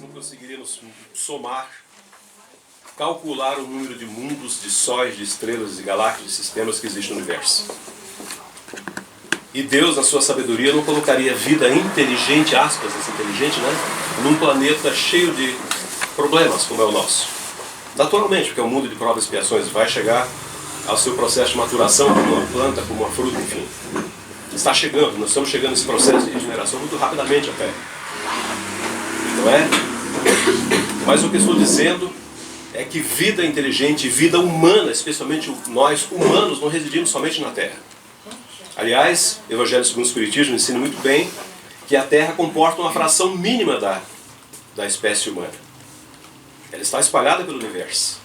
não conseguiríamos somar, calcular o número de mundos, de sóis, de estrelas, de galáxias, de sistemas que existem no universo. E Deus, na sua sabedoria, não colocaria vida inteligente, aspas, essa inteligente, né, num planeta cheio de problemas como é o nosso. Naturalmente, porque é um mundo de provas e expiações, vai chegar ao seu processo de maturação como uma planta, como uma fruta, enfim. Está chegando, nós estamos chegando nesse processo de regeneração muito rapidamente até. Não é? Mas o que estou dizendo é que vida inteligente, vida humana, especialmente nós humanos, não residimos somente na Terra. Aliás, o Evangelho segundo o Espiritismo ensina muito bem que a Terra comporta uma fração mínima da espécie humana. Ela está espalhada pelo universo.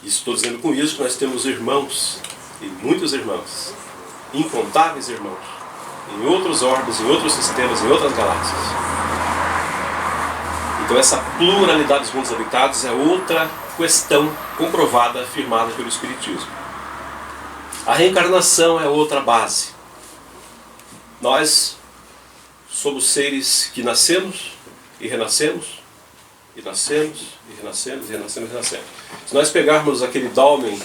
E estou dizendo com isso que nós temos irmãos, e muitos irmãos, incontáveis irmãos, em outros orbitas, em outros sistemas, em outras galáxias. Então essa pluralidade dos mundos habitados é outra questão comprovada, afirmada pelo Espiritismo. A reencarnação é outra base. Nós somos seres que nascemos e renascemos, e nascemos, e renascemos, e renascemos, e renascemos. Se nós pegarmos aquele dolmen,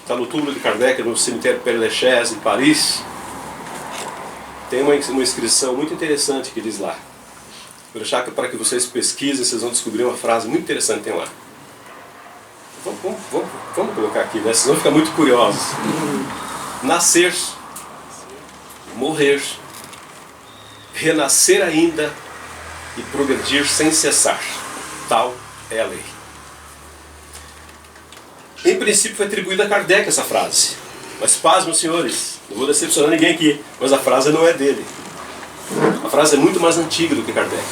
está no túmulo de Kardec, no cemitério Père Lachaise, em Paris, tem uma inscrição muito interessante que diz lá. Vou deixar para que vocês pesquisem, vocês vão descobrir uma frase muito interessante que tem lá. Vamos colocar aqui, né? Vocês vão ficar muito curiosos. Nascer, morrer, renascer ainda e progredir sem cessar. Tal é a lei. Em princípio foi atribuída a Kardec essa frase. Mas pasmem, senhores, não vou decepcionar ninguém aqui, mas a frase não é dele. A frase é muito mais antiga do que Kardec.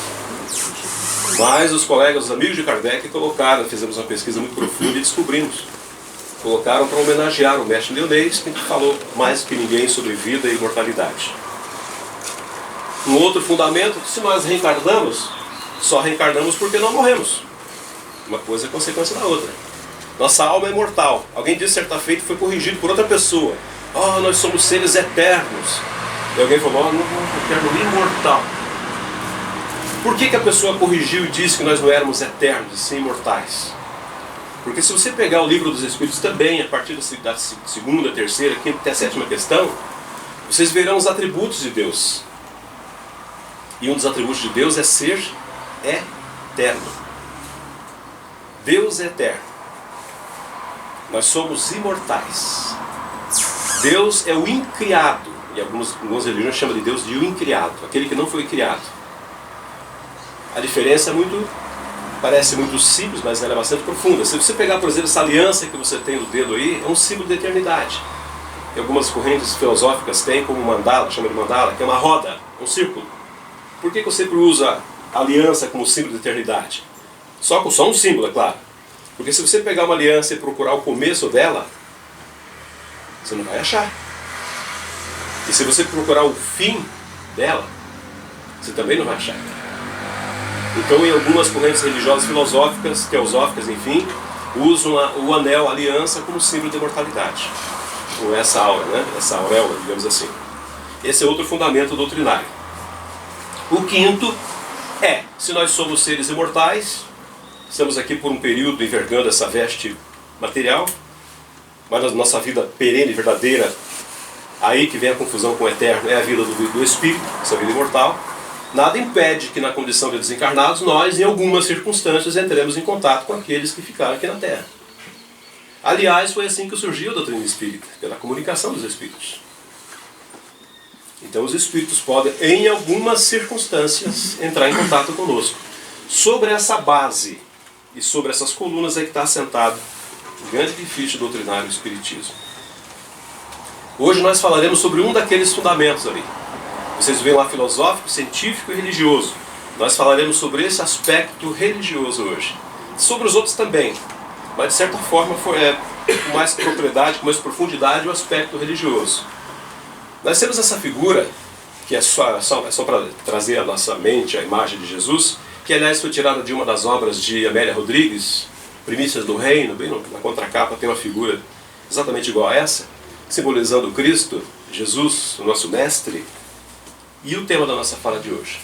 Mas os colegas, os amigos de Kardec colocaram, fizemos uma pesquisa muito profunda e descobrimos. Colocaram para homenagear o mestre leonês, que falou mais do que ninguém sobre vida e imortalidade. Um outro fundamento, que se nós reencarnamos, só reencarnamos porque não morremos. Uma coisa é consequência da outra. Nossa alma é imortal. Alguém disse certa feita e foi corrigido por outra pessoa. Oh, nós somos seres eternos. E alguém falou, oh, não, eterno, imortal. Por que a pessoa corrigiu e disse que nós não éramos eternos, e sim imortais? Porque se você pegar o livro dos Espíritos também, a partir da segunda, terceira, quinta até a sétima questão, vocês verão os atributos de Deus. E um dos atributos de Deus é ser eterno. Deus é eterno. Nós somos imortais. Deus é o incriado. E algumas religiões chamam de Deus de o incriado, aquele que não foi criado. A diferença parece muito simples, mas ela é bastante profunda. Se você pegar, por exemplo, essa aliança que você tem no dedo aí, é um símbolo de eternidade. E algumas correntes filosóficas têm como mandala, chama de mandala, que é uma roda, um círculo. Por que você sempre usa a aliança como símbolo de eternidade? Só um símbolo, é claro. Porque se você pegar uma aliança e procurar o começo dela, você não vai achar. E se você procurar o fim dela, você também não vai achar. Então, em algumas correntes religiosas filosóficas, teosóficas, enfim, usam o anel, a aliança, como símbolo de imortalidade. Com essa aura, né? Essa auréola, digamos assim. Esse é outro fundamento doutrinário. O quinto é, se nós somos seres imortais, estamos aqui por um período envergando essa veste material, mas a nossa vida perene, verdadeira, aí que vem a confusão com o eterno, é a vida do espírito, essa vida imortal. Nada impede que na condição de desencarnados nós, em algumas circunstâncias, entremos em contato com aqueles que ficaram aqui na Terra. Aliás, foi assim que surgiu a doutrina espírita, pela comunicação dos espíritos. Então os espíritos podem, em algumas circunstâncias, entrar em contato conosco. Sobre essa base e sobre essas colunas é que está assentado o grande edifício doutrinário do Espiritismo. Hoje nós falaremos sobre um daqueles fundamentos ali. Vocês veem lá filosófico, científico e religioso. Nós falaremos sobre esse aspecto religioso hoje. Sobre os outros também, mas de certa forma com mais propriedade, com mais profundidade o aspecto religioso. Nós temos essa figura, que é só para trazer à nossa mente a imagem de Jesus, que aliás foi tirada de uma das obras de Amélia Rodrigues, Primícias do Reino, bem na contracapa tem uma figura exatamente igual a essa, simbolizando Cristo, Jesus, o nosso mestre, e o tema da nossa fala de hoje.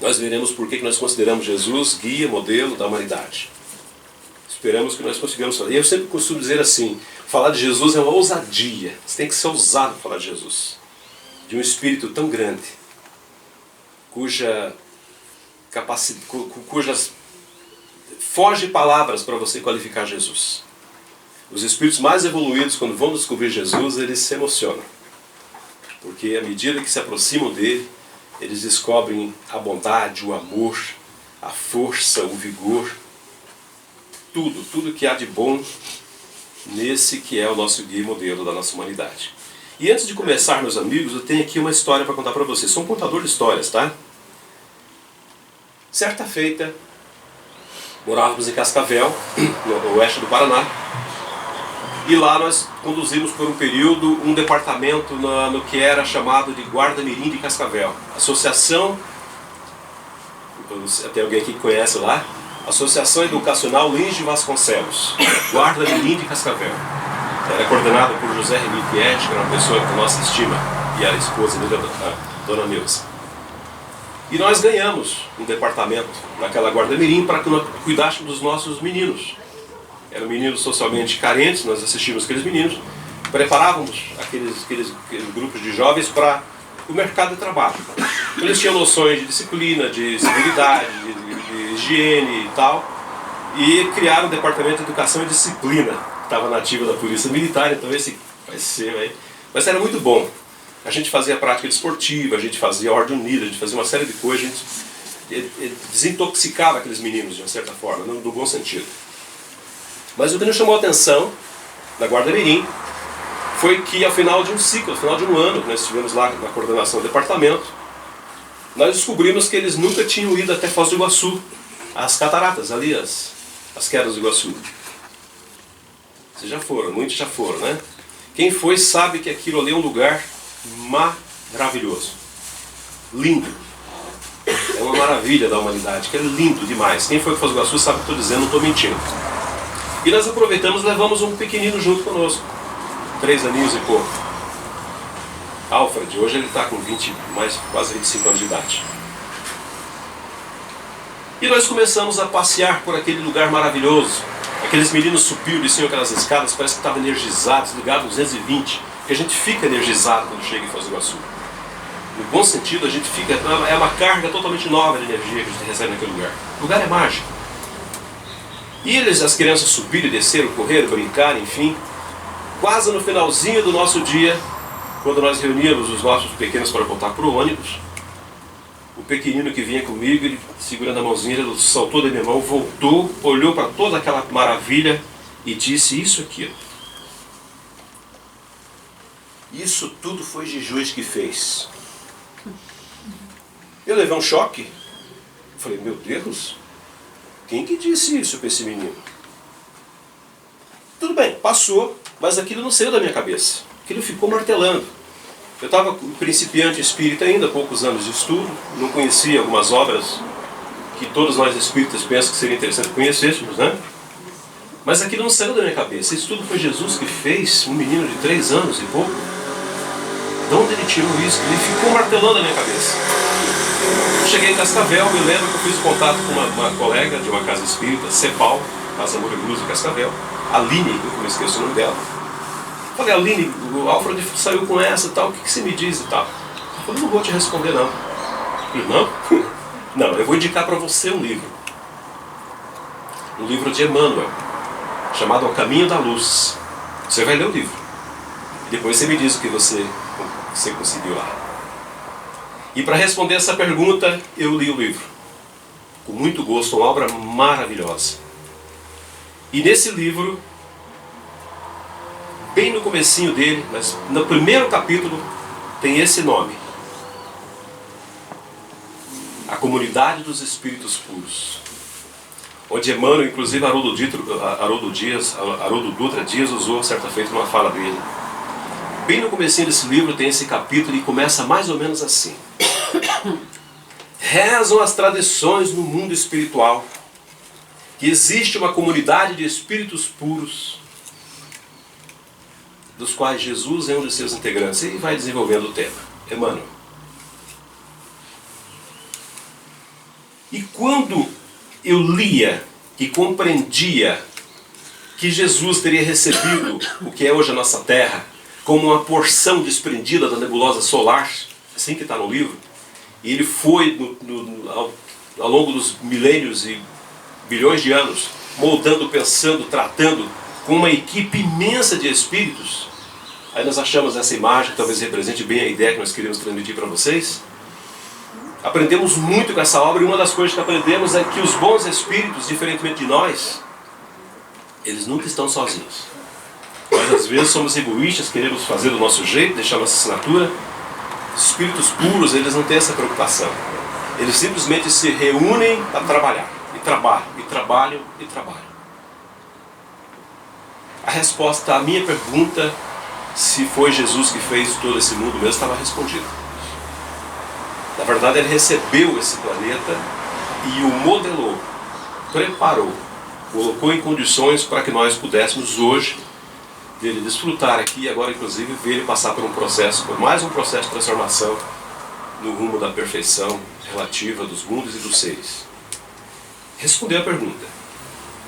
nós veremos por que nós consideramos Jesus guia, modelo da humanidade. Esperamos que nós consigamos falar. E eu sempre costumo dizer assim, falar de Jesus é uma ousadia. Você tem que ser ousado para falar de Jesus. De um espírito tão grande, cujas foge palavras para você qualificar Jesus. Os espíritos mais evoluídos, quando vão descobrir Jesus, eles se emocionam. Porque à medida que se aproximam dele, eles descobrem a bondade, o amor, a força, o vigor, tudo que há de bom nesse que é o nosso guia e modelo da nossa humanidade. E antes de começar, meus amigos, eu tenho aqui uma história para contar para vocês. Sou um contador de histórias, tá? Certa feita, morávamos em Cascavel, no oeste do Paraná, e lá nós conduzimos por um período um departamento no que era chamado de Guarda-Mirim de Cascavel. Associação, tem alguém aqui que conhece lá? Associação Educacional Lins de Vasconcelos, Guarda-Mirim de Cascavel. Era coordenada por José Remy Piet, que era uma pessoa que nossa estima, e era a esposa dele, a dona Neuza. E nós ganhamos um departamento naquela Guarda-Mirim para que nós cuidássemos dos nossos meninos. Eram meninos socialmente carentes, nós assistimos aqueles meninos, preparávamos aqueles grupos de jovens para o mercado de trabalho. Eles tinham noções de disciplina, de civilidade, de higiene e tal, e criaram um departamento de educação e disciplina, que estava nativo da Polícia Militar, então esse vai ser aí. Mas era muito bom. A gente fazia prática desportiva, a gente fazia ordem unida, a gente fazia uma série de coisas, a gente desintoxicava aqueles meninos de uma certa forma, no bom sentido. Mas o que nos chamou a atenção na Guarda-Mirim foi que ao final de um ciclo, ao final de um ano que nós estivemos lá na coordenação do departamento, nós descobrimos que eles nunca tinham ido até Foz do Iguaçu, as cataratas ali, as quedas do Iguaçu. Vocês já foram, muitos já foram, né? Quem foi sabe que aquilo ali é um lugar maravilhoso, lindo. É uma maravilha da humanidade, que é lindo demais. Quem foi para Foz do Iguaçu sabe o que eu estou dizendo, não estou mentindo. E nós aproveitamos e levamos um pequenino junto conosco, 3 aninhos e pouco. Alfred, hoje ele está com quase 25 anos de idade. E nós começamos a passear por aquele lugar maravilhoso. Aqueles meninos subiam, desciam aquelas escadas, parece que estavam energizados, ligados 220, que a gente fica energizado quando chega em Foz do Iguaçu. No bom sentido, a gente fica, é uma carga totalmente nova de energia que a gente recebe naquele lugar. O lugar é mágico. E as crianças subiram e desceram, correram, brincaram, enfim. Quase no finalzinho do nosso dia, quando nós reuníamos os nossos pequenos para voltar para o ônibus, o pequenino que vinha comigo, ele segurando a mãozinha, ele saltou da minha mão, voltou, olhou para toda aquela maravilha e disse isso aqui. Isso tudo foi Jesus que fez. Eu levei um choque. Falei, meu Deus, quem que disse isso para esse menino? Tudo bem, passou, mas aquilo não saiu da minha cabeça. Aquilo ficou martelando. Eu estava principiante espírita ainda, poucos anos de estudo, não conhecia algumas obras que todos nós espíritas pensam que seria interessante que conhecêssemos, né? Mas aquilo não saiu da minha cabeça. Isso tudo foi Jesus que fez, um menino de 3 anos e pouco. De onde ele tirou isso? Ele ficou martelando na minha cabeça. Eu cheguei em Cascavel, me lembro que eu fiz contato com uma colega de uma casa espírita, Cepal, Casa Moura Cruz de Cascavel, Aline, eu não me esqueço o nome dela. Falei, Aline, o Alfred saiu com essa e tal, o que você me diz e tal? Eu falei, não vou te responder não. Eu falei, não? Não, eu vou indicar para você um livro. Um livro de Emmanuel, chamado O Caminho da Luz. Você vai ler o livro. E depois você me diz o que você conseguiu lá. E para responder essa pergunta, eu li o livro. Com muito gosto, uma obra maravilhosa. E nesse livro, bem no comecinho dele, mas no primeiro capítulo, tem esse nome. A Comunidade dos Espíritos Puros. Onde Emmanuel, inclusive Haroldo Dutra Dias usou certa feita numa fala dele. Bem no comecinho desse livro tem esse capítulo e começa mais ou menos assim. Rezam as tradições no mundo espiritual que existe uma comunidade de espíritos puros, dos quais Jesus é um de seus integrantes. E vai desenvolvendo o tema. Emmanuel. E quando eu lia e compreendia que Jesus teria recebido o que é hoje a nossa Terra como uma porção desprendida da nebulosa solar, assim que está no livro, e ele foi ao longo dos milênios e bilhões de anos, moldando, pensando, tratando com uma equipe imensa de espíritos. Aí nós achamos essa imagem que talvez represente bem a ideia que nós queríamos transmitir para vocês. Aprendemos muito com essa obra, e uma das coisas que aprendemos é que os bons espíritos, diferentemente de nós, eles nunca estão sozinhos. Nós às vezes somos egoístas, queremos fazer do nosso jeito, deixar nossa assinatura. Os espíritos puros, eles não têm essa preocupação. Eles simplesmente se reúnem para trabalhar. E trabalham, e trabalham, e trabalham. A resposta à minha pergunta, se foi Jesus que fez todo esse mundo mesmo, estava respondida. Na verdade, ele recebeu esse planeta e o modelou, preparou, colocou em condições para que nós pudéssemos hoje dele desfrutar aqui e agora, inclusive, ver ele passar por um processo, por mais um processo de transformação no rumo da perfeição relativa dos mundos e dos seres. Respondeu a pergunta.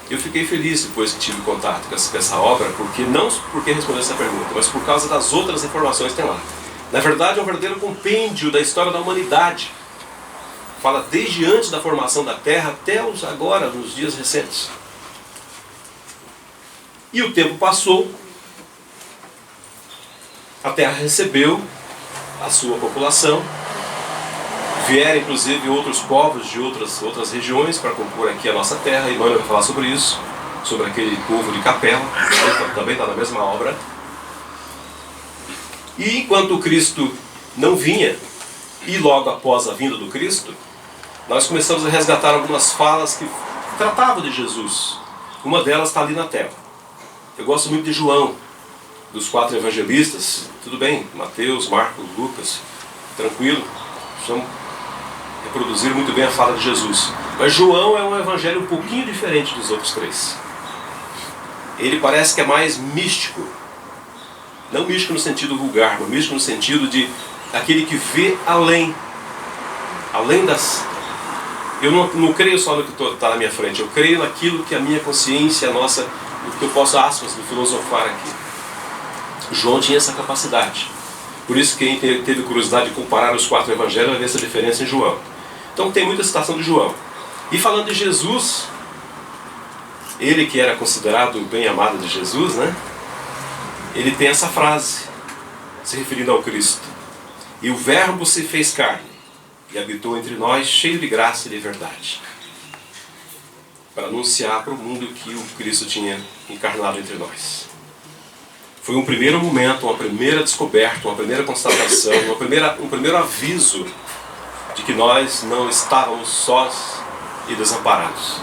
Eu fiquei feliz depois que tive contato com essa obra, porque não porque respondeu essa pergunta, mas por causa das outras informações que tem lá. Na verdade, é um verdadeiro compêndio da história da humanidade. Fala desde antes da formação da Terra até os agora, nos dias recentes. E o tempo passou, a Terra recebeu a sua população, vieram inclusive outros povos de outras regiões para compor aqui a nossa Terra, e Emmanuel vai falar sobre isso, sobre aquele povo de Capela, que também está na mesma obra. E enquanto o Cristo não vinha, e logo após a vinda do Cristo, nós começamos a resgatar algumas falas que tratavam de Jesus. Uma delas está ali na tela. Eu gosto muito de João, dos 4 evangelistas. Tudo bem, Mateus, Marcos, Lucas, tranquilo. Vamos reproduzir muito bem a fala de Jesus. Mas João é um evangelho um pouquinho diferente dos outros 3. Ele parece que é mais místico. Não místico no sentido vulgar, mas místico no sentido de aquele que vê além das... Eu não creio só no que está na minha frente, eu creio naquilo que a minha consciência, a nossa, o que eu posso, aspas, filosofar aqui. João tinha essa capacidade. Por isso quem teve curiosidade de comparar os 4 evangelhos vai ver essa diferença em João. Então tem muita citação de João. E falando de Jesus, ele que era considerado o bem amado de Jesus, né? Ele tem essa frase, se referindo ao Cristo. E o Verbo se fez carne e habitou entre nós, cheio de graça e de verdade. Para anunciar para o mundo que o Cristo tinha encarnado entre nós. Foi um primeiro momento, uma primeira descoberta, uma primeira constatação, um primeiro aviso de que nós não estávamos sós e desamparados.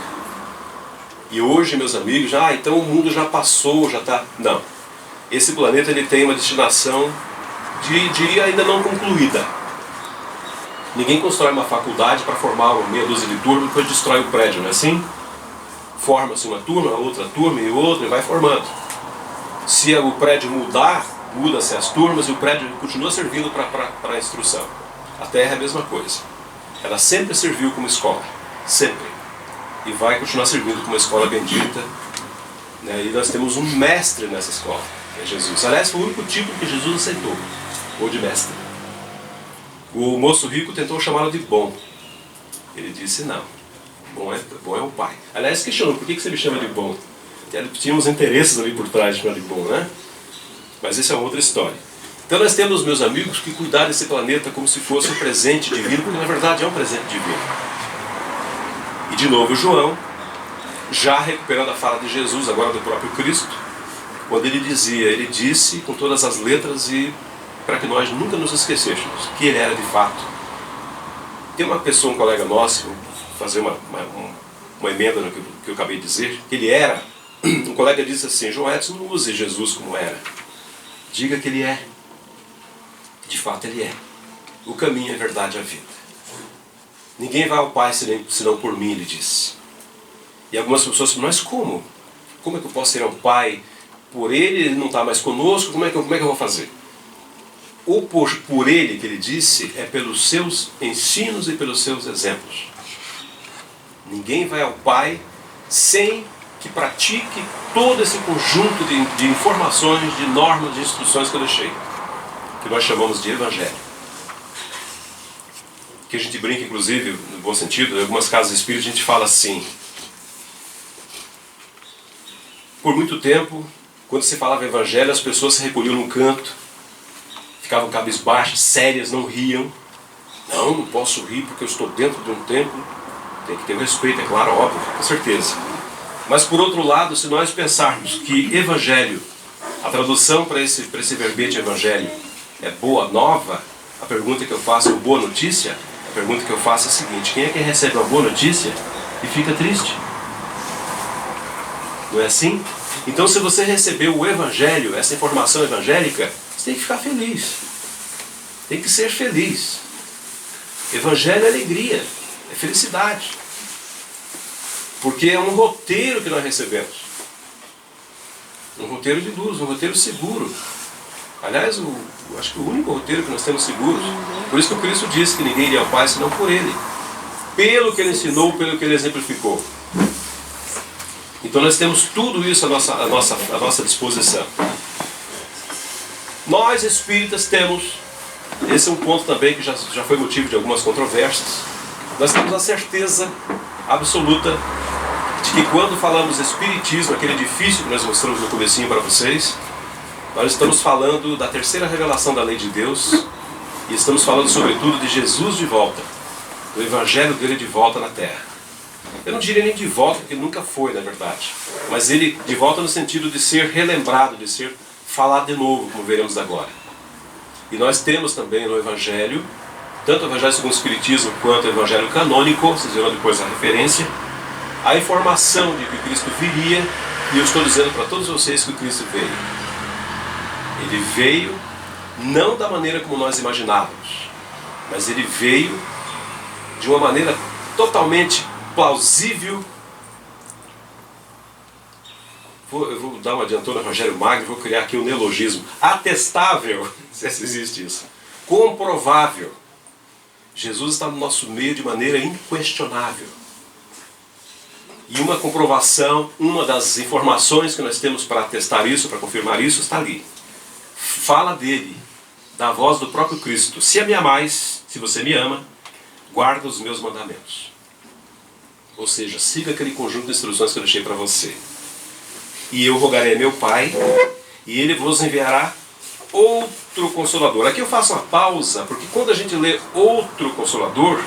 E hoje, meus amigos, então o mundo já passou, já está... Não. Esse planeta ele tem uma destinação, diria, ainda não concluída. Ninguém constrói uma faculdade para formar uma meia dúzia de turmas e depois destrói o prédio, não é assim? Forma-se uma turma, outra turma e outra e vai formando. Se o prédio mudar, muda-se as turmas e o prédio continua servindo para a instrução. A Terra é a mesma coisa. Ela sempre serviu como escola. Sempre. E vai continuar servindo como uma escola bendita. Né? E nós temos um mestre nessa escola, que é Jesus. Aliás, foi o único título que Jesus aceitou, ou de mestre. O moço rico tentou chamá-lo de bom. Ele disse não. Bom é o Pai. Aliás, questionou, por que você me chama de bom? Tinha uns interesses ali por trás de chamar de bom, né? Mas isso é outra história. Então nós temos, meus amigos, que cuidar desse planeta como se fosse um presente divino, porque na verdade é um presente divino. E de novo João, já recuperando a fala de Jesus, agora do próprio Cristo, quando ele disse com todas as letras e para que nós nunca nos esquecêssemos que ele era de fato. Tem uma pessoa, um colega nosso, vou fazer uma emenda no que eu acabei de dizer, que ele era, um colega disse assim, João Edson, não use Jesus como era, diga que ele é. De fato ele é. O caminho, a verdade e a vida. Ninguém vai ao Pai senão por mim, ele disse. E algumas pessoas dizem, mas como? Como é que eu posso ir ao Pai? Por ele não está mais conosco, como é que eu vou fazer? O por ele que ele disse é pelos seus ensinos e pelos seus exemplos. Ninguém vai ao Pai sem que pratique todo esse conjunto de informações, de normas, de instruções que eu deixei, que nós chamamos de Evangelho. Que a gente brinca, inclusive, no bom sentido, em algumas casas espíritas a gente fala assim: por muito tempo, quando se falava Evangelho, as pessoas se recolhiam num canto, ficavam cabisbaixas, sérias, não riam. Não posso rir porque eu estou dentro de um templo. Tem que ter o respeito, é claro, óbvio, com certeza. Mas por outro lado, se nós pensarmos que Evangelho, a tradução para esse verbete Evangelho, é boa nova, a pergunta que eu faço é boa notícia? A pergunta que eu faço é a seguinte: quem é que recebe uma boa notícia e fica triste? Não é assim? Então, se você recebeu o Evangelho, essa informação evangélica, você tem que ficar feliz. Tem que ser feliz. Evangelho é alegria, é felicidade. Porque é um roteiro que nós recebemos. Um roteiro de luz, um roteiro seguro. Aliás, acho que o único roteiro que nós temos seguros. Por isso que o Cristo disse que ninguém iria ao Pai senão por Ele. Pelo que Ele ensinou, pelo que Ele exemplificou. Então nós temos tudo isso à nossa disposição. Nós espíritas temos, esse é um ponto também que já foi motivo de algumas controvérsias, nós temos a certeza absoluta de que quando falamos espiritismo, aquele edifício que nós mostramos no comecinho para vocês, nós estamos falando da terceira revelação da lei de Deus e estamos falando sobretudo de Jesus de volta, do Evangelho dele de volta na Terra. Eu não diria nem de volta, porque ele nunca foi, na verdade. Mas ele de volta no sentido de ser relembrado, de ser falado de novo, como veremos agora. E nós temos também no Evangelho, tanto o Evangelho segundo o Espiritismo quanto o Evangelho canônico, vocês verão depois a referência, a informação de que o Cristo viria, e eu estou dizendo para todos vocês que o Cristo veio. Ele veio não da maneira como nós imaginávamos, mas ele veio de uma maneira totalmente plausível. Eu vou dar uma adiantona Rogério Magno, vou criar aqui um neologismo. Atestável, se existe isso. Comprovável. Jesus está no nosso meio de maneira inquestionável. E uma comprovação, uma das informações que nós temos para atestar isso, para confirmar isso, está ali. Fala dele, da voz do próprio Cristo. Se me amais, se você me ama, guarda os meus mandamentos. Ou seja, siga aquele conjunto de instruções que eu deixei para você. E eu rogarei a meu Pai, e Ele vos enviará outro Consolador. Aqui eu faço uma pausa, porque quando a gente lê outro Consolador,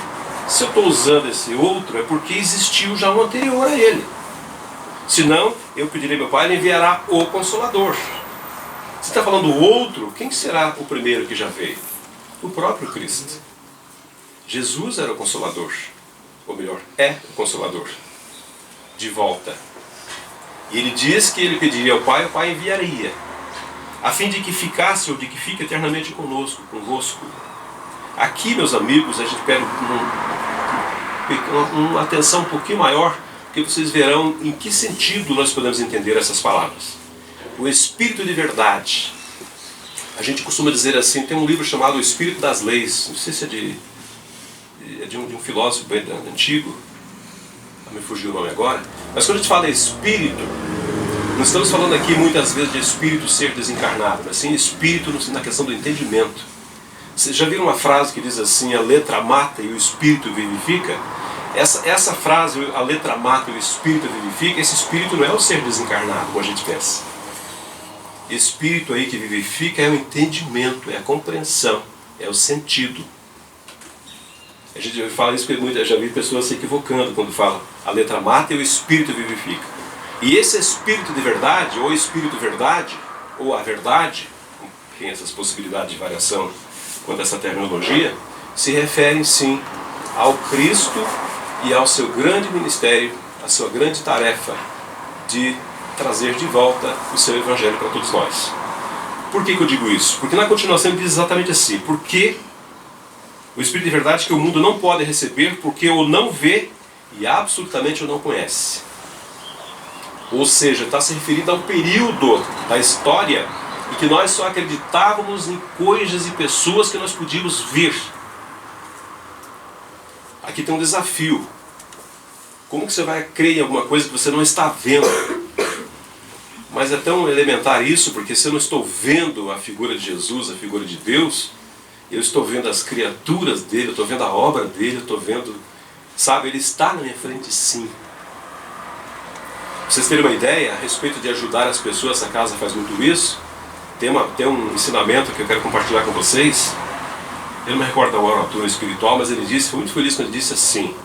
se eu estou usando esse outro, é porque existiu já um anterior a ele. Senão, eu pedirei ao meu Pai, Ele enviará o Consolador. Se está falando o outro, quem será o primeiro que já veio? O próprio Cristo. Jesus era o Consolador. Ou melhor, é o Consolador, de volta. E ele diz que ele pediria ao Pai, o Pai enviaria, a fim de que ficasse ou de que fique eternamente convosco. Aqui, meus amigos, a gente pede uma atenção um pouquinho maior, porque vocês verão em que sentido nós podemos entender essas palavras. O Espírito de verdade. A gente costuma dizer assim, tem um livro chamado O Espírito das Leis, não sei se é de um filósofo bem antigo, não me fugiu o nome agora, mas quando a gente fala espírito, não estamos falando aqui muitas vezes de espírito ser desencarnado, mas sim espírito na questão do entendimento. Vocês já viram uma frase que diz assim, a letra mata e o espírito vivifica? Essa frase, a letra mata e o espírito vivifica, esse espírito não é o ser desencarnado, como a gente pensa. Espírito aí que vivifica é o entendimento, é a compreensão, é o sentido. A gente fala isso porque eu já vi pessoas se equivocando quando falam a letra mata e o espírito vivifica. E esse espírito de verdade, ou espírito verdade, ou a verdade, tem essas possibilidades de variação quanto a essa terminologia, se referem sim ao Cristo e ao seu grande ministério, a sua grande tarefa de trazer de volta o seu Evangelho para todos nós. Por que eu digo isso? Porque na continuação ele diz exatamente assim, porque o Espírito de verdade que o mundo não pode receber porque o não vê e absolutamente o não conhece. Ou seja, está se referindo a um período da história em que nós só acreditávamos em coisas e pessoas que nós podíamos ver. Aqui tem um desafio. Como que você vai crer em alguma coisa que você não está vendo? Mas é tão elementar isso, porque se eu não estou vendo a figura de Jesus, a figura de Deus, eu estou vendo as criaturas dele, eu estou vendo a obra dele, eu estou vendo, sabe, ele está na minha frente sim. Pra vocês terem uma ideia a respeito de ajudar as pessoas, essa casa faz muito isso. Tem um ensinamento que eu quero compartilhar com vocês. Eu não me recordo da oratória espiritual, mas ele disse, foi muito feliz quando ele disse assim: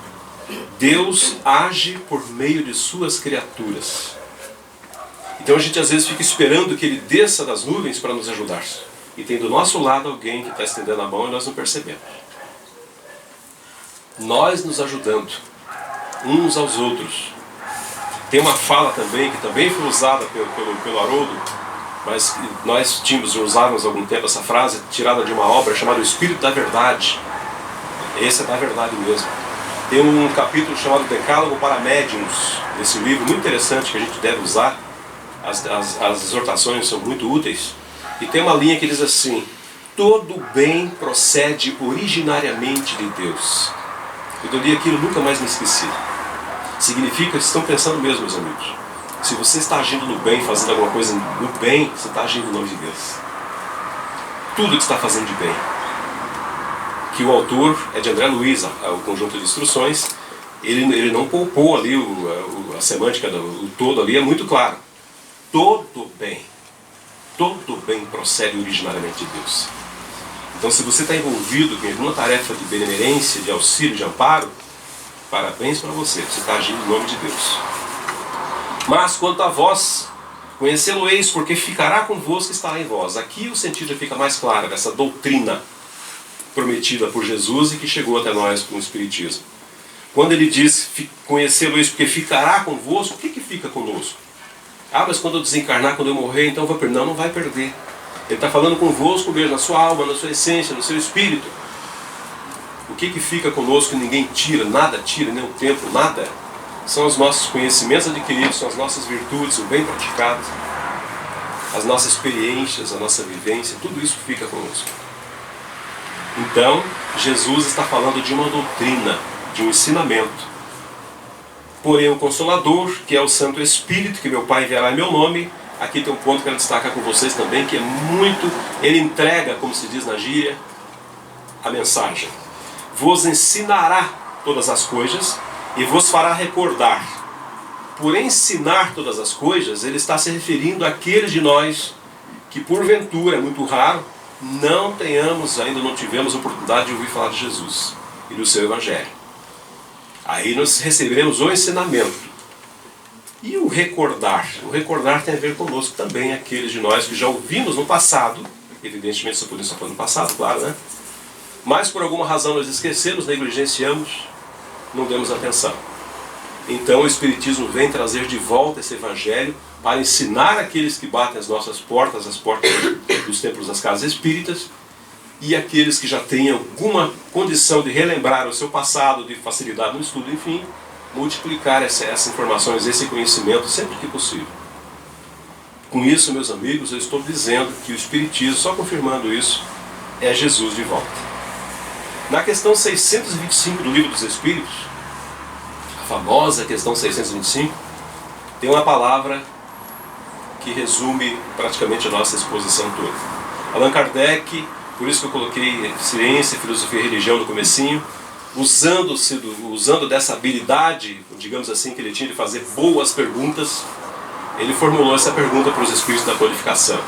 Deus age por meio de suas criaturas. Então a gente às vezes fica esperando que ele desça das nuvens para nos ajudar. E tem do nosso lado alguém que está estendendo a mão e nós não percebemos. Nós nos ajudando uns aos outros. Tem uma fala também, que também foi usada pelo Haroldo, mas nós usávamos há algum tempo essa frase, tirada de uma obra chamada O Espírito da Verdade. Esse é da verdade mesmo. Tem um capítulo chamado Decálogo para Médiuns, desse livro muito interessante que a gente deve usar. As exortações são muito úteis. E tem uma linha que diz assim: todo bem procede originariamente de Deus. Eu li aquilo, nunca mais me esqueci. Significa que estão pensando mesmo, meus amigos. Se você está agindo no bem, fazendo alguma coisa no bem, você está agindo no nome de Deus. Tudo que está fazendo de bem. Que o autor é de André Luiz, o conjunto de instruções. Ele não poupou ali a semântica, o todo ali é muito claro. Todo bem procede originariamente de Deus. Então, se você está envolvido com alguma tarefa de benemerência, de auxílio, de amparo, parabéns para você, você está agindo em nome de Deus. Mas quanto a vós, conhecê-lo-eis, porque ficará convosco e estará em vós. Aqui o sentido já fica mais claro dessa doutrina prometida por Jesus e que chegou até nós com o Espiritismo. Quando ele diz conhecê-lo-eis, porque ficará convosco, o que fica conosco? Ah, mas quando eu desencarnar, quando eu morrer, então eu vou perder. Não vai perder. Ele está falando convosco mesmo, na sua alma, na sua essência, no seu espírito. O que fica conosco que ninguém tira, nada tira, nem o tempo, nada. São os nossos conhecimentos adquiridos, são as nossas virtudes, o bem praticado, as nossas experiências, a nossa vivência, tudo isso fica conosco. Então, Jesus está falando de uma doutrina, de um ensinamento. Porém, o Consolador, que é o Santo Espírito, que meu Pai enviará em meu nome, aqui tem um ponto que eu quero destacar com vocês também, que é muito, ele entrega, como se diz na gíria, a mensagem. Vos ensinará todas as coisas e vos fará recordar. Por ensinar todas as coisas, ele está se referindo àqueles de nós que, porventura, é muito raro, ainda não tivemos oportunidade de ouvir falar de Jesus e do seu Evangelho. Aí nós receberemos o ensinamento. E o recordar? O recordar tem a ver conosco também, aqueles de nós que já ouvimos no passado, evidentemente só podemos falar no passado, claro, né? Mas por alguma razão nós esquecemos, negligenciamos, não demos atenção. Então o Espiritismo vem trazer de volta esse Evangelho para ensinar aqueles que batem as nossas portas, as portas dos templos das casas espíritas, e aqueles que já têm alguma condição de relembrar o seu passado, de facilidade no estudo, enfim, multiplicar essas informações, esse conhecimento sempre que possível. Com isso, meus amigos, eu estou dizendo que o Espiritismo, só confirmando isso, é Jesus de volta. Na questão 625 do Livro dos Espíritos, a famosa questão 625, tem uma palavra que resume praticamente a nossa exposição toda. Allan Kardec, por isso que eu coloquei ciência, filosofia e religião no comecinho, usando dessa habilidade, digamos assim, que ele tinha de fazer boas perguntas, ele formulou essa pergunta para os espíritos da codificação.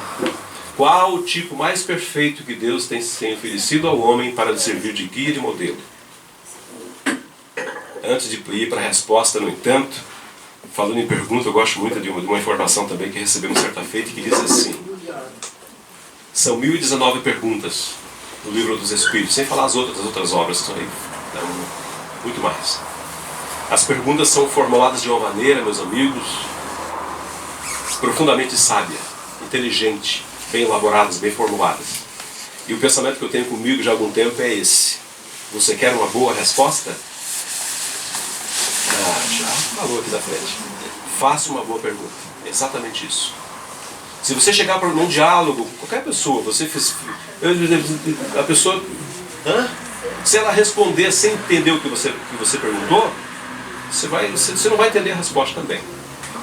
Qual o tipo mais perfeito que Deus tem oferecido ao homem para lhe servir de guia e de modelo? Antes de ir para a resposta, no entanto, falando em pergunta, eu gosto muito de uma informação também que recebemos certa feita, que diz assim: são 1019 perguntas no Livro dos Espíritos, sem falar as outras obras, são aí, muito mais. As perguntas são formuladas de uma maneira, meus amigos, profundamente sábia, inteligente, bem elaboradas, bem formuladas. E o pensamento que eu tenho comigo já há algum tempo é esse: você quer uma boa resposta? Já falou aqui da frente. Faça uma boa pergunta. É exatamente isso. Se você chegar para um diálogo, qualquer pessoa, a pessoa, se ela responder sem entender o que você perguntou, você não vai entender a resposta também.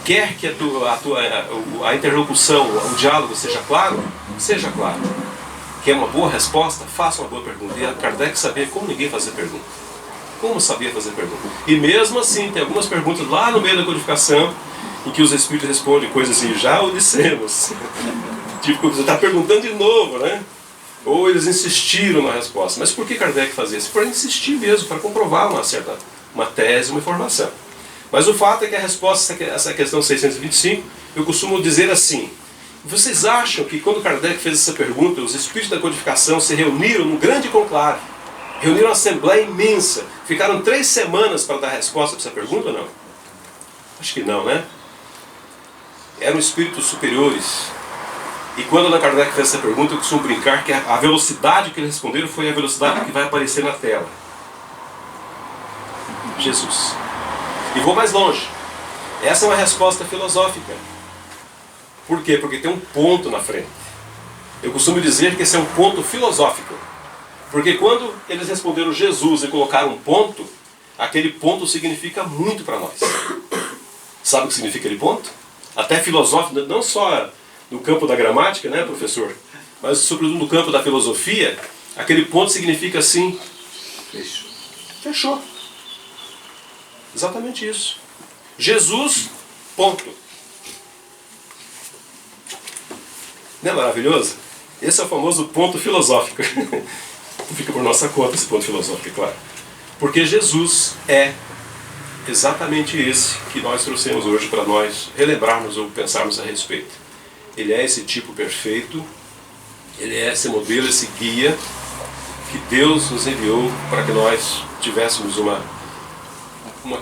Quer que a interlocução, o diálogo seja claro? Seja claro. Quer uma boa resposta? Faça uma boa pergunta. E a Kardec sabia como ninguém fazer pergunta. Como sabia fazer pergunta. E mesmo assim, tem algumas perguntas lá no meio da codificação, em que os espíritos respondem coisas assim, já o dissemos. Tipo, você está perguntando de novo, né? Ou eles insistiram na resposta. Mas por que Kardec fazia isso? Para insistir mesmo, para comprovar uma tese, uma informação. Mas o fato é que a resposta a essa questão 625, eu costumo dizer assim: vocês acham que quando Kardec fez essa pergunta, os espíritos da codificação se reuniram num grande conclave, reuniram uma assembleia imensa, ficaram 3 semanas para dar resposta para essa pergunta ou não? Acho que não, né? Eram espíritos superiores. E quando Allan Kardec fez essa pergunta, eu costumo brincar que a velocidade que eles responderam foi a velocidade que vai aparecer na tela. Jesus. E vou mais longe. Essa é uma resposta filosófica. Por quê? Porque tem um ponto na frente. Eu costumo dizer que esse é um ponto filosófico. Porque quando eles responderam Jesus e colocaram um ponto, aquele ponto significa muito para nós. Sabe o que significa aquele ponto? Até filosófico, não só no campo da gramática, né, professor? Mas sobretudo no campo da filosofia, aquele ponto significa assim: fechou. Fechou. Exatamente isso. Jesus, ponto. Não é maravilhoso? Esse é o famoso ponto filosófico. Fica por nossa conta esse ponto filosófico, é claro. Porque Jesus é exatamente esse que nós trouxemos hoje para nós relembrarmos ou pensarmos a respeito. Ele é esse tipo perfeito, ele é esse modelo, esse guia que Deus nos enviou para que nós tivéssemos uma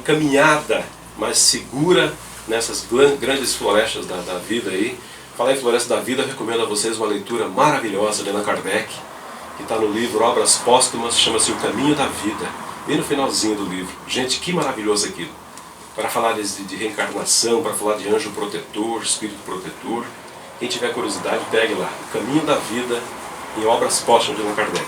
caminhada mais segura nessas grandes florestas da vida aí. Falar em Floresta da Vida, eu recomendo a vocês uma leitura maravilhosa de Allan Kardec, que está no livro Obras Póstumas, chama-se O Caminho da Vida, bem no finalzinho do livro. Gente, que maravilhoso aquilo. Para falar de reencarnação, para falar de anjo protetor, espírito protetor. Quem tiver curiosidade, pegue lá. O Caminho da Vida, em Obras Póstumas de Allan Kardec.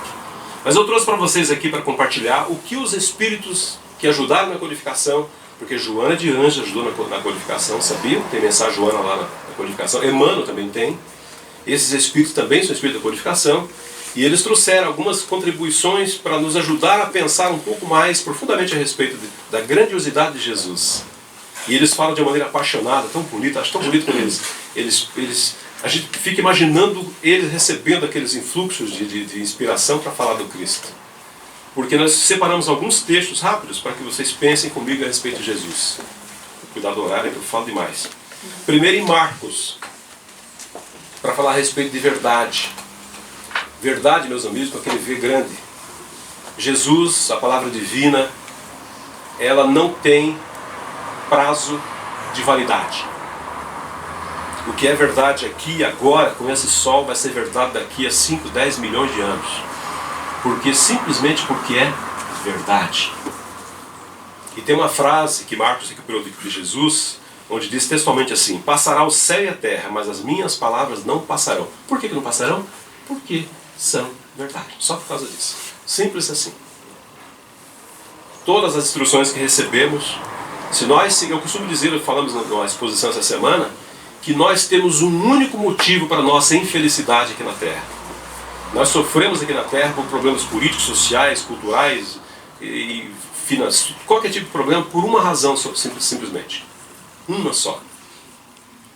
Mas eu trouxe para vocês aqui para compartilhar o que os espíritos que ajudaram na codificação, porque Joana de Anjos ajudou na codificação, sabiam? Tem mensagem Joana lá na codificação. Emmanuel também tem. Esses espíritos também são espíritos da codificação. E eles trouxeram algumas contribuições para nos ajudar a pensar um pouco mais profundamente a respeito da grandiosidade de Jesus. E eles falam de uma maneira apaixonada, tão bonita, acho tão bonito quando a gente fica imaginando eles recebendo aqueles influxos de inspiração para falar do Cristo. Porque nós separamos alguns textos rápidos para que vocês pensem comigo a respeito de Jesus. Cuidado do horário, que eu falo demais. Primeiro em Marcos, para falar a respeito de verdade. Verdade, meus amigos, com aquele V grande. Jesus, a palavra divina, ela não tem prazo de validade. O que é verdade aqui, agora, com esse sol, vai ser verdade daqui a 5, 10 milhões de anos. Simplesmente porque é verdade. E tem uma frase que Marcos recuperou de Jesus, onde diz textualmente assim: passará o céu e a terra, mas as minhas palavras não passarão. Por que não passarão? Porque são verdade. Só por causa disso. Simples assim. Todas as instruções que recebemos, eu costumo dizer, falamos na exposição essa semana, que nós temos um único motivo para a nossa infelicidade aqui na Terra. Nós sofremos aqui na Terra por problemas políticos, sociais, culturais e financeiros, qualquer tipo de problema, por uma razão simplesmente. Uma só.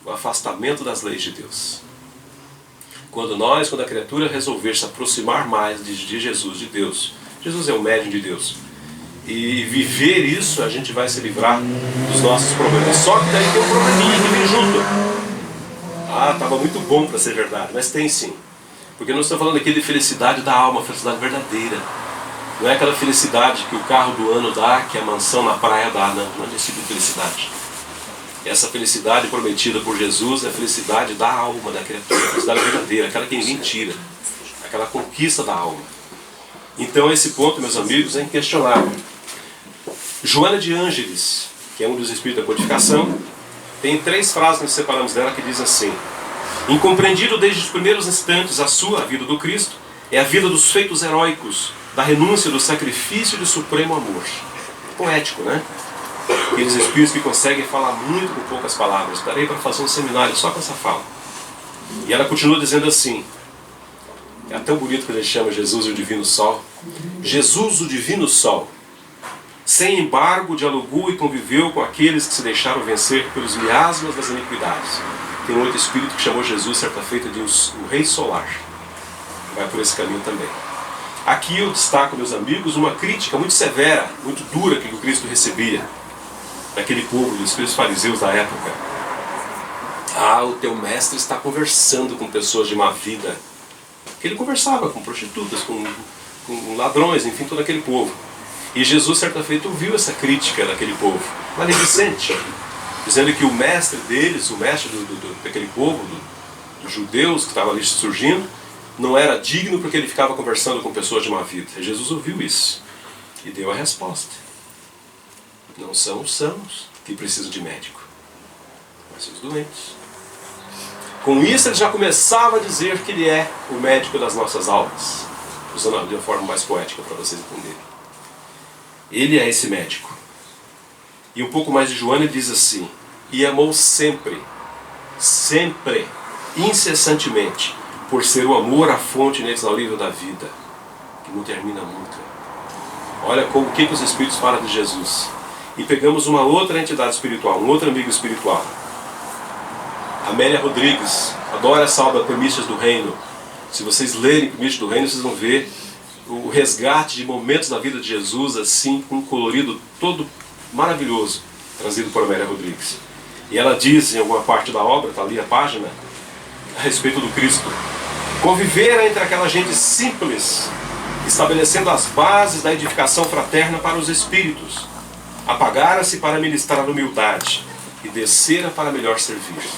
O afastamento das leis de Deus. Quando a criatura resolver se aproximar mais de Jesus, de Deus, Jesus é o médium de Deus, e viver isso, a gente vai se livrar dos nossos problemas. Só que daí tem um probleminha que vem junto. Estava muito bom para ser verdade, mas tem sim. Porque nós estamos falando aqui de felicidade da alma, felicidade verdadeira. Não é aquela felicidade que o carro do ano dá, que a mansão na praia dá, não é esse tipo de felicidade. Essa felicidade prometida por Jesus é a felicidade da alma da criatura, a felicidade verdadeira, aquela que ninguém tira, aquela conquista da alma. Então esse ponto, meus amigos, é inquestionável. Joana de Ângeles, que é um dos espíritos da codificação, tem 3 frases que nós separamos dela que diz assim: incompreendido desde os primeiros instantes a vida do Cristo, é a vida dos feitos heróicos, da renúncia do sacrifício de supremo amor. Poético, né? Aqueles espíritos que conseguem falar muito com poucas palavras. Parei para fazer um seminário só com essa fala. E ela continua dizendo assim, é tão bonito que ele chama Jesus o Divino Sol. Jesus o Divino Sol, sem embargo, dialogou e conviveu com aqueles que se deixaram vencer pelos miasmas das iniquidades. Tem um outro espírito que chamou Jesus certa feita de um Rei Solar. Vai por esse caminho também. Aqui eu destaco, meus amigos, uma crítica muito severa, muito dura que o Cristo recebia daquele povo, dos fariseus da época. Ah, o teu mestre está conversando com pessoas de má vida. Que ele conversava com prostitutas, com ladrões, enfim, todo aquele povo. E Jesus, certa feita, ouviu essa crítica daquele povo, maledicente, dizendo que o mestre deles, o mestre daquele povo, dos judeus que estava ali surgindo, não era digno porque ele ficava conversando com pessoas de má vida. E Jesus ouviu isso e deu a resposta. Não são os sãos que precisam de médico, mas os doentes. Com isso ele já começava a dizer que ele é o médico das nossas almas, usando de uma forma mais poética para vocês entenderem. Ele é esse médico. E um pouco mais de Joana ele diz assim: e amou sempre, sempre, incessantemente, por ser o amor a fonte inexaurível da vida, que não termina nunca. Olha o que os Espíritos falam de Jesus. E pegamos uma outra entidade espiritual, um outro amigo espiritual. Amélia Rodrigues, adora essa obra Primícias do Reino. Se vocês lerem Primícias do Reino, vocês vão ver o resgate de momentos da vida de Jesus, assim, com um colorido todo maravilhoso, trazido por Amélia Rodrigues. E ela diz, em alguma parte da obra, está ali a página, a respeito do Cristo: conviver entre aquela gente simples, estabelecendo as bases da edificação fraterna para os espíritos, apagara-se para ministrar a humildade e descera para melhor servir.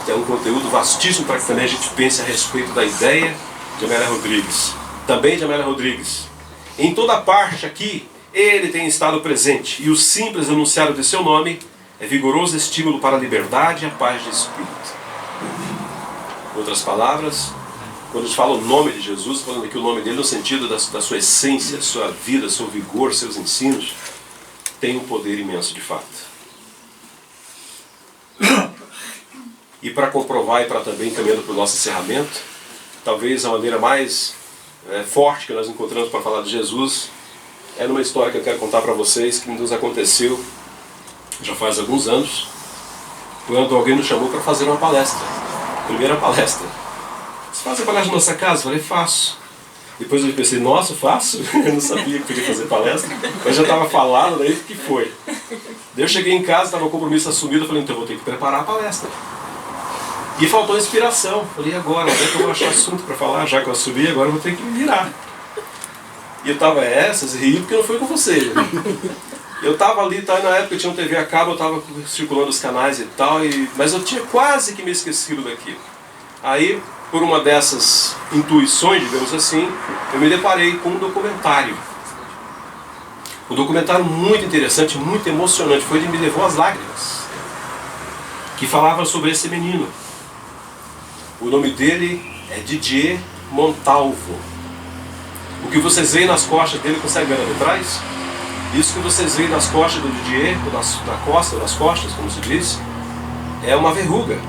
É um conteúdo vastíssimo para que também a gente pense a respeito da ideia de Amélia Rodrigues, também de Amélia Rodrigues. Em toda parte aqui, ele tem estado presente, e o simples enunciado de seu nome é vigoroso estímulo para a liberdade e a paz de espírito. Em outras palavras, quando a gente fala o nome de Jesus, falando aqui o nome dele no sentido da sua essência, sua vida, seu vigor, seus ensinos, tem um poder imenso de fato. E para comprovar e para também caminhando para o nosso encerramento, talvez a maneira mais forte que nós encontramos para falar de Jesus é numa história que eu quero contar para vocês, que nos aconteceu já faz alguns anos, quando alguém nos chamou para fazer uma palestra, primeira palestra. Você faz a palestra na nossa casa? Eu falei, faço. Depois eu pensei, nossa, faço? Eu não sabia que podia fazer palestra, mas já estava falado, daí que foi. Daí eu cheguei em casa, estava o compromisso assumido, eu falei, então eu vou ter que preparar a palestra. E faltou inspiração. Falei, agora, onde é que eu vou achar assunto para falar? Já que eu assumi, agora eu vou ter que me virar. E eu estava, vocês riam porque não foi com você. Eu estava ali, na época tinha um TV a cabo, eu estava circulando os canais e tal, mas eu tinha quase que me esquecido daquilo. Aí, por uma dessas intuições, digamos assim, eu me deparei com um documentário. Um documentário muito interessante, muito emocionante, me levou às lágrimas. Que falava sobre esse menino. O nome dele é Didier Montalvo. O que vocês veem nas costas dele, consegue ver ali atrás? Isso que vocês veem nas costas do Didier, nas costas, como se diz, é uma verruga.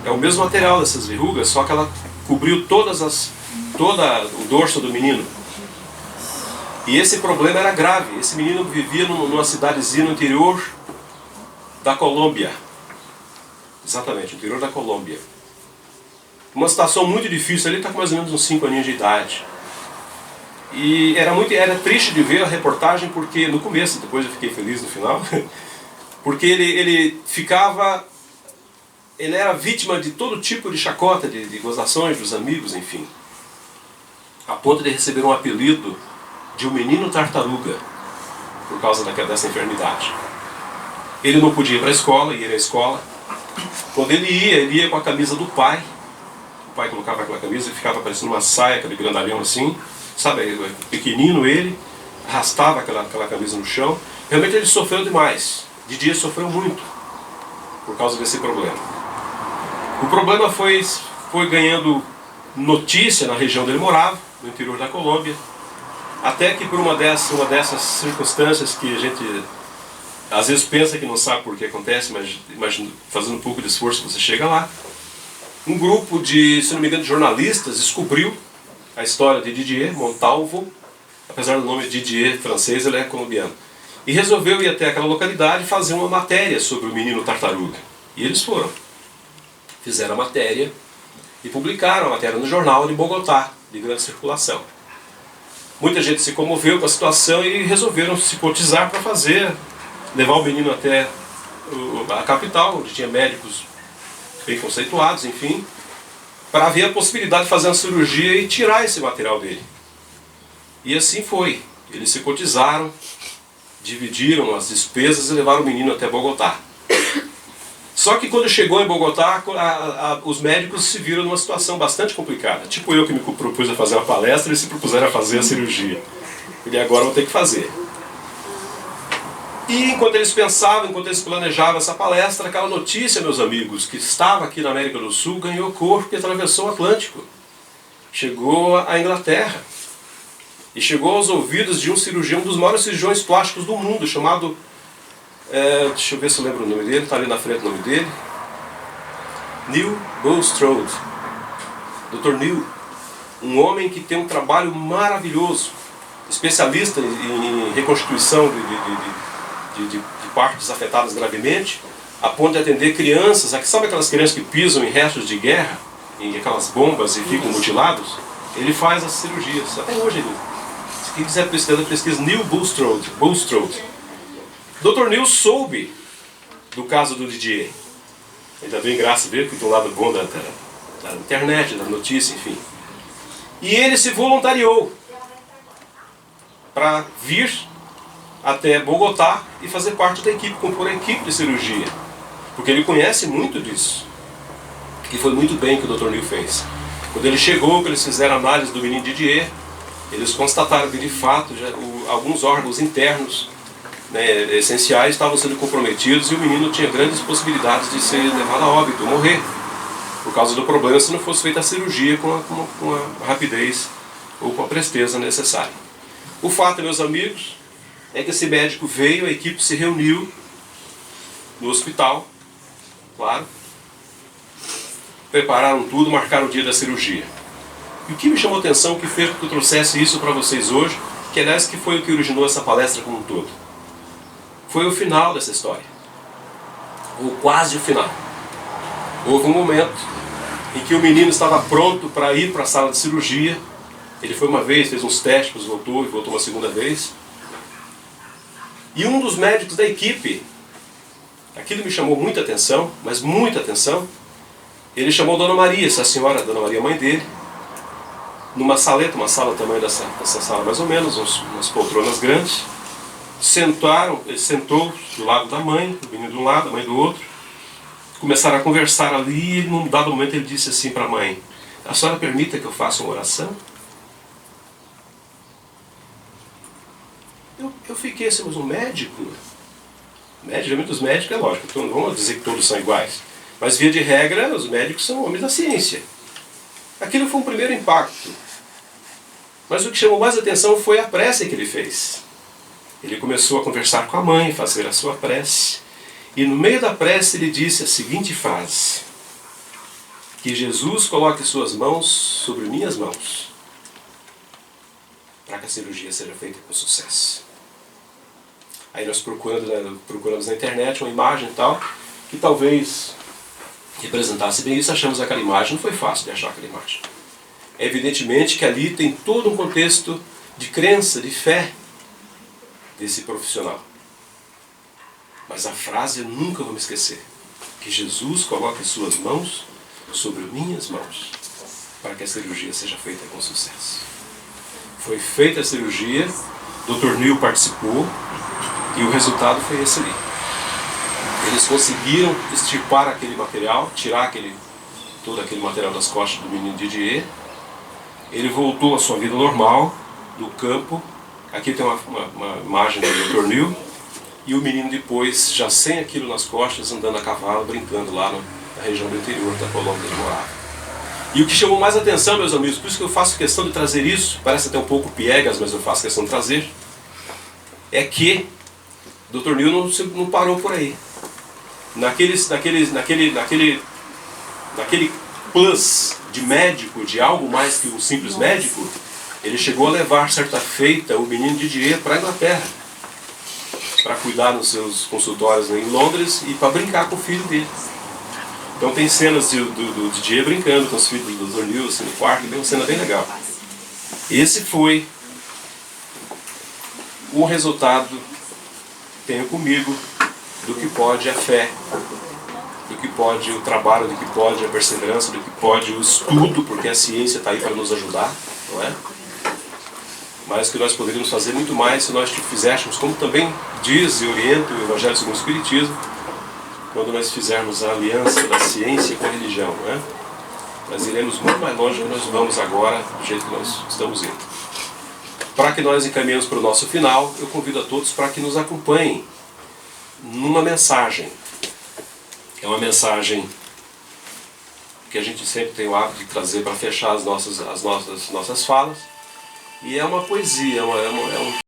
É o mesmo material dessas verrugas, só que ela cobriu todo o dorso do menino. E esse problema era grave. Esse menino vivia numa cidadezinha no interior da Colômbia. Exatamente, no interior da Colômbia. Uma situação muito difícil, ele está com mais ou menos uns 5 aninhos de idade. E era triste de ver a reportagem, porque no começo, depois eu fiquei feliz no final, porque ele era vítima de todo tipo de chacota, de gozações dos amigos, enfim. A ponto de receber um apelido de um menino tartaruga, por causa dessa enfermidade. Ele não podia ir para a escola, ir à escola. Quando ele ia com a camisa do pai. O pai colocava aquela camisa e ficava parecendo uma saia, aquele grandalhão assim, sabe, pequenino ele, arrastava aquela camisa no chão. Realmente ele sofreu demais. Didier sofreu muito por causa desse problema. O problema foi ganhando notícia na região onde ele morava, no interior da Colômbia, Até que por uma dessas circunstâncias que a gente às vezes pensa que não sabe por que acontece, mas imagina, fazendo um pouco de esforço você chega lá. Um grupo de, se não me engano, de jornalistas descobriu a história de Didier Montalvo, apesar do nome Didier francês, ele é colombiano. E resolveu ir até aquela localidade e fazer uma matéria sobre o menino tartaruga. E eles foram. Fizeram a matéria e publicaram a matéria no jornal de Bogotá, de grande circulação. Muita gente se comoveu com a situação e resolveram se cotizar para levar o menino até a capital, onde tinha médicos bem conceituados, enfim, para ver a possibilidade de fazer uma cirurgia e tirar esse material dele. E assim foi. Eles se cotizaram, dividiram as despesas e levaram o menino até Bogotá. Só que quando chegou em Bogotá, os médicos se viram numa situação bastante complicada. Tipo eu que me propus a fazer uma palestra, eles se propuseram a fazer a cirurgia. E agora vou ter que fazer. E enquanto eles pensavam, enquanto eles planejavam essa palestra, aquela notícia, meus amigos, que estava aqui na América do Sul, ganhou corpo e atravessou o Atlântico. Chegou à Inglaterra. E chegou aos ouvidos de um cirurgião, um dos maiores cirurgiões plásticos do mundo, chamado... deixa eu ver se eu lembro o nome dele, está ali na frente o nome dele. Neil Bulstrode. Dr. Neil. Um homem que tem um trabalho maravilhoso. Especialista em reconstituição de partes afetadas gravemente, a ponto de atender crianças, sabe aquelas crianças que pisam em restos de guerra, em aquelas bombas e ficam mutilados? Ele faz as cirurgias, até hoje ele. Se quem quiser pesquisa Neil Bulstrode. Dr. Neil soube do caso do Didier. Ainda bem, graças a Deus, que tem um lado bom da internet, da notícia, enfim. E ele se voluntariou para vir até Bogotá e fazer parte da equipe, compor a equipe de cirurgia. Porque ele conhece muito disso. E foi muito bem que o Dr. Neil fez. Quando ele chegou, que eles fizeram análise do menino Didier, eles constataram que de fato alguns órgãos internos, né, essenciais estavam sendo comprometidos e o menino tinha grandes possibilidades de ser levado a óbito, morrer, por causa do problema se não fosse feita a cirurgia com a rapidez ou com a presteza necessária. O fato, meus amigos, é que esse médico veio, a equipe se reuniu no hospital, claro, prepararam tudo, marcaram o dia da cirurgia. E o que me chamou a atenção, que fez com que eu trouxesse isso para vocês hoje, que aliás que foi o que originou essa palestra como um todo, foi o final dessa história, ou quase o final. Houve um momento em que o menino estava pronto para ir para a sala de cirurgia. Ele foi uma vez, fez uns testes, voltou uma segunda vez. E um dos médicos da equipe, aquilo me chamou muita atenção, mas muita atenção, ele chamou Dona Maria, essa senhora, Dona Maria, mãe dele, numa saleta, uma sala do tamanho dessa sala mais ou menos, umas poltronas grandes. Ele sentou do lado da mãe, o menino de um lado, a mãe do outro. Começaram a conversar ali e num dado momento ele disse assim para a mãe: a senhora permita que eu faça uma oração? Eu fiquei assim, mas um médico? Geralmente os médicos, é lógico, então não vamos dizer que todos são iguais. Mas via de regra, os médicos são homens da ciência. Aquilo foi um primeiro impacto. Mas o que chamou mais atenção foi a prece que ele fez. Ele começou a conversar com a mãe, fazer a sua prece. E no meio da prece ele disse a seguinte frase: que Jesus coloque suas mãos sobre minhas mãos, para que a cirurgia seja feita com sucesso. Aí nós procuramos na internet uma imagem e tal, que talvez representasse bem isso. Achamos aquela imagem, não foi fácil de achar aquela imagem. Evidentemente que ali tem todo um contexto de crença, de fé desse profissional. Mas a frase eu nunca vou me esquecer: que Jesus coloque suas mãos sobre minhas mãos, para que a cirurgia seja feita com sucesso. Foi feita a cirurgia, Dr. Neil participou, e o resultado foi esse ali. Eles conseguiram extirpar aquele material, tirar todo aquele material das costas do menino Didier. Ele voltou à sua vida normal, no campo. Aqui tem uma imagem do Dr. Neil. E o menino depois, já sem aquilo nas costas, andando a cavalo, brincando lá na região do interior da Colômbia onde ele morava. E o que chamou mais atenção, meus amigos, por isso que eu faço questão de trazer isso, parece até um pouco piegas, mas eu faço questão de trazer, é que o Dr. Neil não parou por aí. Naquele plus de médico, de algo mais que um simples médico, ele chegou a levar, certa feita, o menino Didier para a Inglaterra, para cuidar nos seus consultórios em Londres e para brincar com o filho dele. Então tem cenas do Didier brincando com os filhos do Dr. Neil assim, no quarto, tem uma cena bem legal. Esse foi o resultado, tenho comigo, do que pode a fé, do que pode o trabalho, do que pode a perseverança, do que pode o estudo, porque a ciência está aí para nos ajudar, não é? Mas que nós poderíamos fazer muito mais se nós fizéssemos, como também diz e orienta o Evangelho segundo o Espiritismo, quando nós fizermos a aliança da ciência com a religião, não é? Nós iremos muito mais longe do que nós vamos agora, do jeito que nós estamos indo. Para que nós encaminhemos para o nosso final, eu convido a todos para que nos acompanhem numa mensagem. É uma mensagem que a gente sempre tem o hábito de trazer para fechar as nossas falas. E é uma poesia, é um